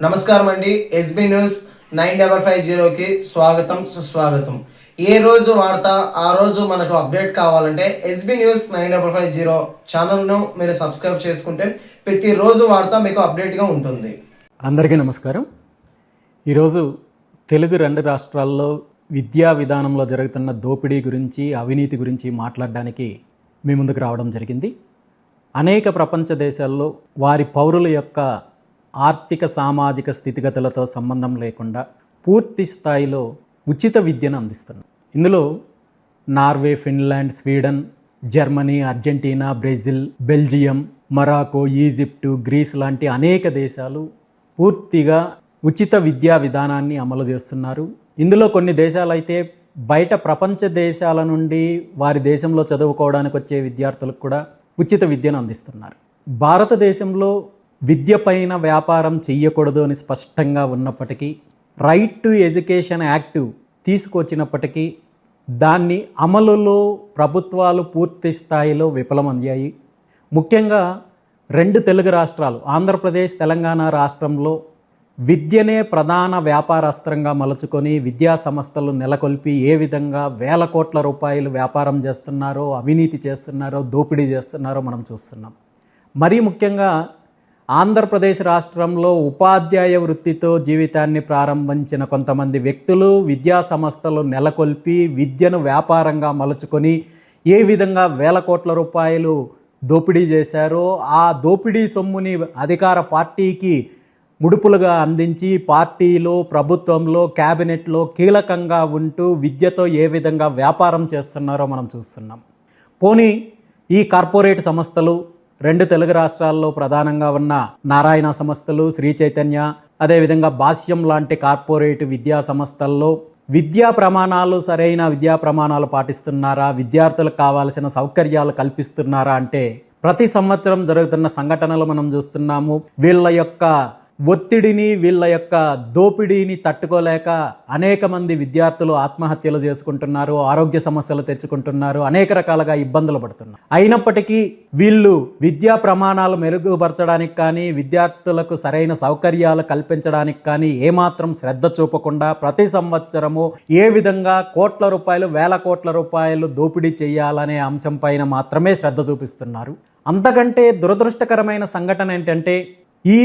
నమస్కారం అండి. SB news 9550కి స్వాగతం సుస్వాగతం. ఏ రోజు వార్త ఆ రోజు మనకు అప్డేట్ కావాలంటే ఎస్బీ న్యూస్ 9550 ఛానల్ను మీరు సబ్స్క్రైబ్ చేసుకుంటే ప్రతిరోజు వార్త మీకు అప్డేట్గా ఉంటుంది. అందరికీ నమస్కారం. ఈరోజు తెలుగు రెండు రాష్ట్రాల్లో విద్యా విధానంలో జరుగుతున్న దోపిడీ గురించి, అవినీతి గురించి మాట్లాడడానికి మీ ముందుకు రావడం జరిగింది. అనేక ప్రపంచ దేశాల్లో వారి పౌరుల యొక్క ఆర్థిక సామాజిక స్థితిగతులతో సంబంధం లేకుండా పూర్తి స్థాయిలో ఉచిత విద్యను అందిస్తున్నారు. ఇందులో Norway, Finland, Sweden, Germany, Argentina, Brazil, Belgium, Morocco, Egypt, Greece లాంటి అనేక దేశాలు పూర్తిగా ఉచిత విద్యా విధానాన్ని అమలు చేస్తున్నారు. ఇందులో కొన్ని దేశాలు అయితే బయట ప్రపంచ దేశాల నుండి వారి దేశంలో చదువుకోవడానికి వచ్చే విద్యార్థులకు కూడా ఉచిత విద్యను అందిస్తున్నారు. భారతదేశంలో విద్య పైన వ్యాపారం చెయ్యకూడదు అని స్పష్టంగా ఉన్నప్పటికీ, రైట్ టు ఎడ్యుకేషన్ యాక్ట్ తీసుకొచ్చినప్పటికీ దాన్ని అమలులో ప్రభుత్వాలు పూర్తి స్థాయిలో విఫలమయ్యాయి. ముఖ్యంగా రెండు తెలుగు రాష్ట్రాలు ఆంధ్రప్రదేశ్, తెలంగాణ రాష్ట్రంలో విద్యనే ప్రధాన వ్యాపారాస్త్రంగా మలుచుకొని విద్యా సంస్థలు నెలకొల్పి ఏ విధంగా వేల కోట్ల రూపాయలు వ్యాపారం చేస్తున్నారో, అవినీతి చేస్తున్నారో, దోపిడీ చేస్తున్నారో మనం చూస్తున్నాం. మరీ ముఖ్యంగా ఆంధ్రప్రదేశ్ రాష్ట్రంలో ఉపాధ్యాయ వృత్తితో జీవితాన్ని ప్రారంభించిన కొంతమంది వ్యక్తులు విద్యా సంస్థలు నెలకొల్పి విద్యను వ్యాపారంగా మలుచుకొని ఏ విధంగా వేల కోట్ల రూపాయలు దోపిడీ చేశారో, ఆ దోపిడీ సొమ్ముని అధికార పార్టీకి ముడుపులుగా అందించి పార్టీలో, ప్రభుత్వంలో, క్యాబినెట్లో కీలకంగా ఉంటూ విద్యతో ఏ విధంగా వ్యాపారం చేస్తున్నారో మనం చూస్తున్నాం. పోనీ ఈ కార్పొరేట్ సంస్థలు రెండు తెలుగు రాష్ట్రాల్లో ప్రధానంగా ఉన్న నారాయణ సంస్థలు, శ్రీ చైతన్య, అదేవిధంగా భాష్యం లాంటి కార్పొరేట్ విద్యా సంస్థల్లో విద్యా ప్రమాణాలు, సరైన విద్యా ప్రమాణాలు పాటిస్తున్నారా, విద్యార్థులకు కావాల్సిన సౌకర్యాలు కల్పిస్తున్నారా అంటే ప్రతి సంవత్సరం జరుగుతున్న సంఘటనలు మనం చూస్తున్నాము. వీళ్ళ యొక్క ఒత్తిడిని, వీళ్ళ యొక్క దోపిడీని తట్టుకోలేక అనేక మంది విద్యార్థులు ఆత్మహత్యలు చేసుకుంటున్నారు, ఆరోగ్య సమస్యలు తెచ్చుకుంటున్నారు, అనేక రకాలుగా ఇబ్బందులు పడుతున్నారు. అయినప్పటికీ వీళ్ళు విద్యా ప్రమాణాలు మెరుగుపరచడానికి కానీ, విద్యార్థులకు సరైన సౌకర్యాలు కల్పించడానికి కానీ ఏమాత్రం శ్రద్ధ చూపకుండా ప్రతి సంవత్సరము ఏ విధంగా కోట్ల రూపాయలు, వేల కోట్ల రూపాయలు దోపిడీ చేయాలనే అంశం పైన మాత్రమే శ్రద్ధ చూపిస్తున్నారు. అంతకంటే దురదృష్టకరమైన సంఘటన ఏంటంటే, ఈ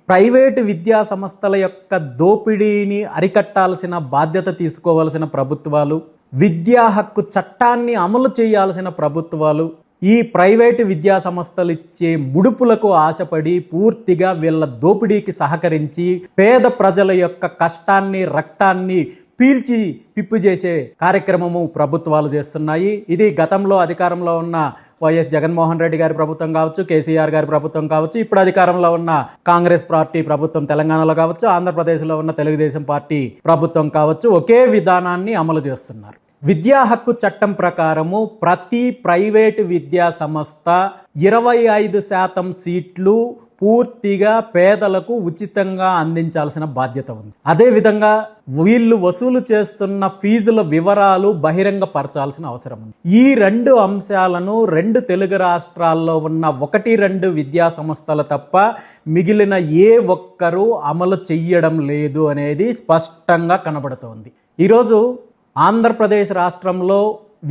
ప్రైవేటు విద్యా సంస్థల యొక్క దోపిడీని అరికట్టాల్సిన బాధ్యత తీసుకోవాల్సిన ప్రభుత్వాలు, విద్యా హక్కు చట్టాన్ని అమలు చేయాల్సిన ప్రభుత్వాలు ఈ ప్రైవేటు విద్యా సంస్థలు ఇచ్చే ముడుపులకు ఆశపడి పూర్తిగా వీళ్ళ దోపిడీకి సహకరించి పేద ప్రజల యొక్క కష్టాన్ని, రక్తాన్ని పీల్చి పిప్పు చేసే కార్యక్రమము ప్రభుత్వాలు చేస్తున్నాయి. ఇది గతంలో అధికారంలో ఉన్న వైఎస్ జగన్మోహన్ రెడ్డి గారి ప్రభుత్వం కావచ్చు, కేసీఆర్ గారి ప్రభుత్వం కావచ్చు, ఇప్పుడు అధికారంలో ఉన్న కాంగ్రెస్ పార్టీ ప్రభుత్వం తెలంగాణలో కావచ్చు, ఆంధ్రప్రదేశ్లో ఉన్న తెలుగుదేశం పార్టీ ప్రభుత్వం కావచ్చు, ఒకే విధానాన్ని అమలు చేస్తున్నారు. విద్యా హక్కు చట్టం ప్రకారము ప్రతి ప్రైవేటు విద్యా సంస్థ 25% సీట్లు పూర్తిగా పేదలకు ఉచితంగా అందించాల్సిన బాధ్యత ఉంది. అదేవిధంగా వీళ్ళు వసూలు చేస్తున్న ఫీజుల వివరాలు బహిరంగపరచాల్సిన అవసరం ఉంది. ఈ రెండు అంశాలను రెండు తెలుగు రాష్ట్రాల్లో ఉన్న 1-2 విద్యా సంస్థలు తప్ప మిగిలిన ఏ ఒక్కరూ అమలు చెయ్యడం లేదు అనేది స్పష్టంగా కనబడుతోంది. ఈరోజు ఆంధ్రప్రదేశ్ రాష్ట్రంలో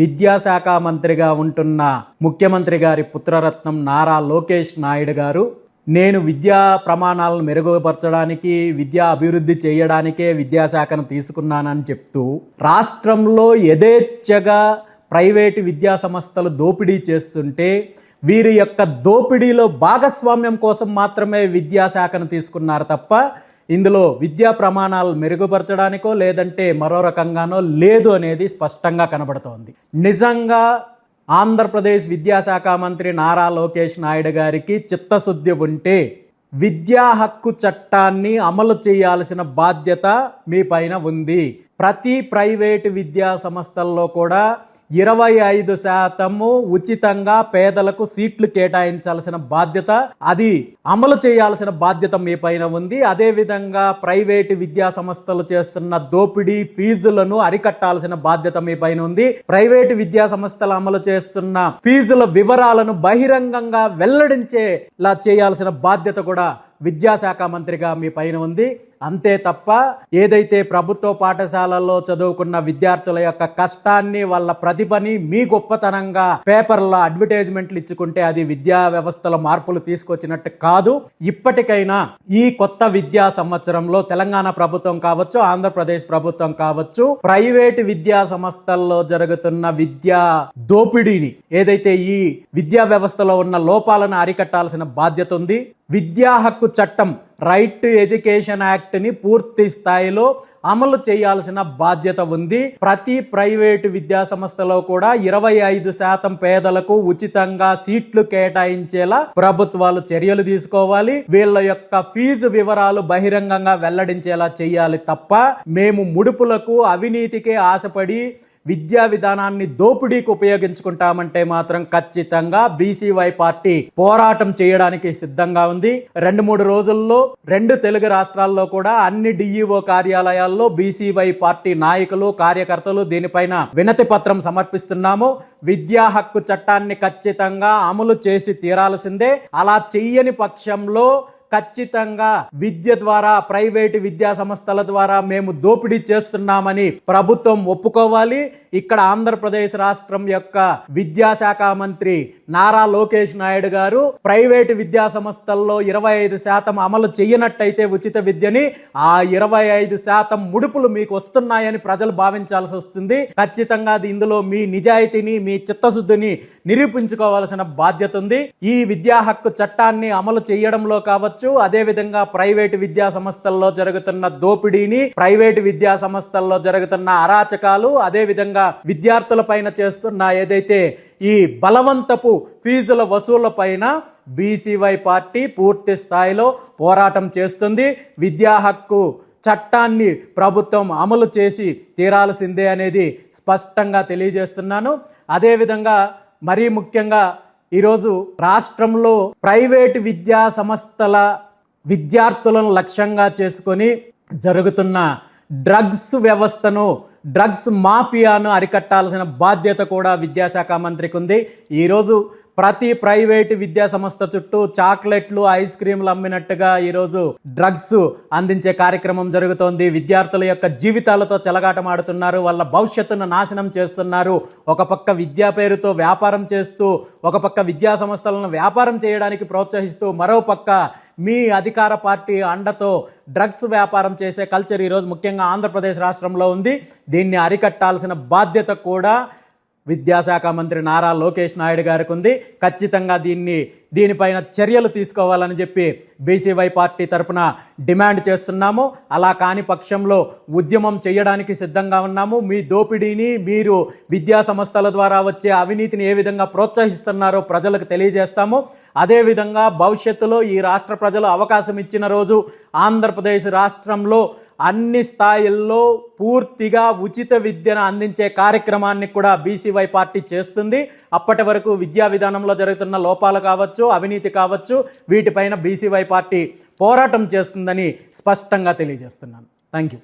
విద్యాశాఖ మంత్రిగా ఉంటున్న ముఖ్యమంత్రి గారి పుత్రరత్నం నారా లోకేష్ నాయుడు గారు, నేను విద్యా ప్రమాణాలను మెరుగుపరచడానికి, విద్యా అభివృద్ధి చేయడానికే విద్యాశాఖను తీసుకున్నానని చెప్తూ రాష్ట్రంలో యథేచ్ఛగా ప్రైవేటు విద్యా సంస్థలు దోపిడీ చేస్తుంటే వీరి యొక్క దోపిడీలో భాగస్వామ్యం కోసం మాత్రమే విద్యాశాఖను తీసుకున్నారు తప్ప ఇందులో విద్యా ప్రమాణాలు మెరుగుపరచడానికో లేదంటే మరో రకంగానో లేదు అనేది స్పష్టంగా కనబడుతోంది. నిజంగా ఆంధ్రప్రదేశ్ విద్యాశాఖ మంత్రి నారా లోకేష్ నాయుడు గారికి చిత్తశుద్ధి ఉంటే విద్యా హక్కు చట్టాన్ని అమలు చేయాల్సిన బాధ్యత మీ పైన ఉంది. ప్రతి ప్రైవేటు విద్యా సంస్థల్లో కూడా 25% ఉచితంగా పేదలకు సీట్లు కేటాయించాల్సిన బాధ్యత, అది అమలు చేయాల్సిన బాధ్యత మీ పైన ఉంది. అదేవిధంగా ప్రైవేటు విద్యా సంస్థలు చేస్తున్న దోపిడీ ఫీజులను అరికట్టాల్సిన బాధ్యత మీ పైన ఉంది. ప్రైవేటు విద్యా సంస్థలు అమలు చేస్తున్న ఫీజుల వివరాలను బహిరంగంగా వెల్లడించేలా చేయాల్సిన బాధ్యత కూడా విద్యాశాఖ మంత్రిగా మీ పైన ఉంది. అంతే తప్ప ఏదైతే ప్రభుత్వ పాఠశాలల్లో చదువుకున్న విద్యార్థుల యొక్క కష్టాన్ని, వాళ్ళ ప్రతిభని మీ గొప్పతనంగా పేపర్లో అడ్వర్టైజ్మెంట్లు ఇచ్చుకుంటే అది విద్యా వ్యవస్థలో మార్పులు తీసుకొచ్చినట్టు కాదు. ఇప్పటికైనా ఈ కొత్త విద్యా సంవత్సరంలో తెలంగాణ ప్రభుత్వం కావచ్చు, ఆంధ్రప్రదేశ్ ప్రభుత్వం కావచ్చు, ప్రైవేటు విద్యా సంస్థల్లో జరుగుతున్న విద్యా దోపిడీని, ఏదైతే ఈ విద్యా వ్యవస్థలో ఉన్న లోపాలను అరికట్టాల్సిన బాధ్యత ఉంది. విద్యా హక్కు చట్టం, రైట్ టు ఎడ్యుకేషన్ యాక్ట్ ని పూర్తి స్థాయిలో అమలు చేయాల్సిన బాధ్యత ఉంది. ప్రతి ప్రైవేటు విద్యా సంస్థలో కూడా 25% పేదలకు ఉచితంగా సీట్లు కేటాయించేలా ప్రభుత్వాలు చర్యలు తీసుకోవాలి. వీళ్ళ యొక్క ఫీజు వివరాలు బహిరంగంగా వెల్లడించేలా చేయాలి తప్ప మేము ముడుపులకు, అవినీతికే ఆశపడి విద్యా విధానాన్ని దోపిడీకి ఉపయోగించుకుంటామంటే మాత్రం ఖచ్చితంగా బీసీవై పార్టీ పోరాటం చేయడానికి సిద్ధంగా ఉంది. 2-3 రోజుల్లో 2 తెలుగు రాష్ట్రాల్లో కూడా అన్ని డిఈఓ కార్యాలయాల్లో బీసీవై పార్టీ నాయకులు, కార్యకర్తలు దీనిపైన వినతి పత్రం సమర్పిస్తున్నాము. విద్యా హక్కు చట్టాన్ని ఖచ్చితంగా అమలు చేసి తీరాల్సిందే. అలా చెయ్యని పక్షంలో ఖచ్చితంగా విద్య ద్వారా, ప్రైవేటు విద్యా సంస్థల ద్వారా మేము దోపిడీ చేస్తున్నామని ప్రభుత్వం ఒప్పుకోవాలి. ఇక్కడ ఆంధ్రప్రదేశ్ రాష్ట్రం యొక్క విద్యాశాఖ మంత్రి నారా లోకేష్ నాయుడు గారు ప్రైవేటు విద్యా సంస్థల్లో 25% అమలు చేయనట్టయితే ఉచిత విద్యని, ఆ 25% ముడుపులు మీకు వస్తున్నాయని ప్రజలు భావించాల్సి వస్తుంది. ఖచ్చితంగా ఇందులో మీ నిజాయితీని, మీ చిత్తశుద్ధిని నిరూపించుకోవాల్సిన బాధ్యత ఉంది. ఈ విద్యా హక్కు చట్టాన్ని అమలు చేయడంలో కావచ్చు, అదే విధంగా ప్రైవేటు విద్యా సంస్థల్లో జరుగుతున్న దోపిడీని, ప్రైవేటు విద్యా సంస్థల్లో జరుగుతున్న అరాచకాలు, అదే విధంగా విద్యార్థుల పైన చేస్తున్న ఏదైతే ఈ బలవంతపు ఫీజుల వసూళ్ల పైన బీసీవై పార్టీ పూర్తి స్థాయిలో పోరాటం చేస్తుంది. విద్యా హక్కు చట్టాన్ని ప్రభుత్వం అమలు చేసి తీరాల్సిందే అనేది స్పష్టంగా తెలియజేస్తున్నాను. అదేవిధంగా మరీ ముఖ్యంగా ఈరోజు రాష్ట్రంలో ప్రైవేటు విద్యా సంస్థల విద్యార్థులను లక్ష్యంగా చేసుకొని జరుగుతున్న డ్రగ్స్ వ్యవస్థను, డ్రగ్స్ మాఫియాను అరికట్టాల్సిన బాధ్యత కూడా విద్యాశాఖ మంత్రికి ఉంది. ఈరోజు ప్రతి ప్రైవేటు విద్యా సంస్థ చుట్టూ చాక్లెట్లు, ఐస్ క్రీంలు అమ్మినట్టుగా ఈరోజు డ్రగ్స్ అందించే కార్యక్రమం జరుగుతోంది. విద్యార్థుల యొక్క జీవితాలతో చెలగాటమాడుతున్నారు, వాళ్ళ భవిష్యత్తును నాశనం చేస్తున్నారు. ఒక పక్క విద్యా పేరుతో వ్యాపారం చేస్తూ, ఒక పక్క విద్యా సంస్థలను వ్యాపారం చేయడానికి ప్రోత్సహిస్తూ, మరో పక్క మీ అధికార పార్టీ అండతో డ్రగ్స్ వ్యాపారం చేసే కల్చర్ ఈరోజు ముఖ్యంగా ఆంధ్రప్రదేశ్ రాష్ట్రంలో ఉంది. దీన్ని అరికట్టాల్సిన బాధ్యత కూడా విద్యాశాఖ మంత్రి నారా లోకేష్ నాయుడు గారికి ఉంది. ఖచ్చితంగా దీనిపైన చర్యలు తీసుకోవాలని చెప్పి బీసీవై పార్టీ తరఫున డిమాండ్ చేస్తున్నాము. అలా కాని పక్షంలో ఉద్యమం చేయడానికి సిద్ధంగా ఉన్నాము. మీ దోపిడీని, మీరు విద్యా సంస్థల ద్వారా వచ్చే అవినీతిని ఏ విధంగా ప్రోత్సహిస్తున్నారో ప్రజలకు తెలియజేస్తాము. అదేవిధంగా భవిష్యత్తులో ఈ రాష్ట్ర ప్రజలు అవకాశం ఇచ్చిన రోజు ఆంధ్రప్రదేశ్ రాష్ట్రంలో అన్ని స్థాయిల్లో పూర్తిగా ఉచిత విద్యను అందించే కార్యక్రమాన్ని కూడా బీసీవై పార్టీ చేస్తుంది. అప్పటి వరకు విద్యా విధానంలో జరుగుతున్న లోపాలు కావచ్చు, అవినీతి కావచ్చు, వీటిపైన బీసీవై పార్టీ పోరాటం చేస్తుందని స్పష్టంగా తెలియజేస్తున్నాను. Thank you.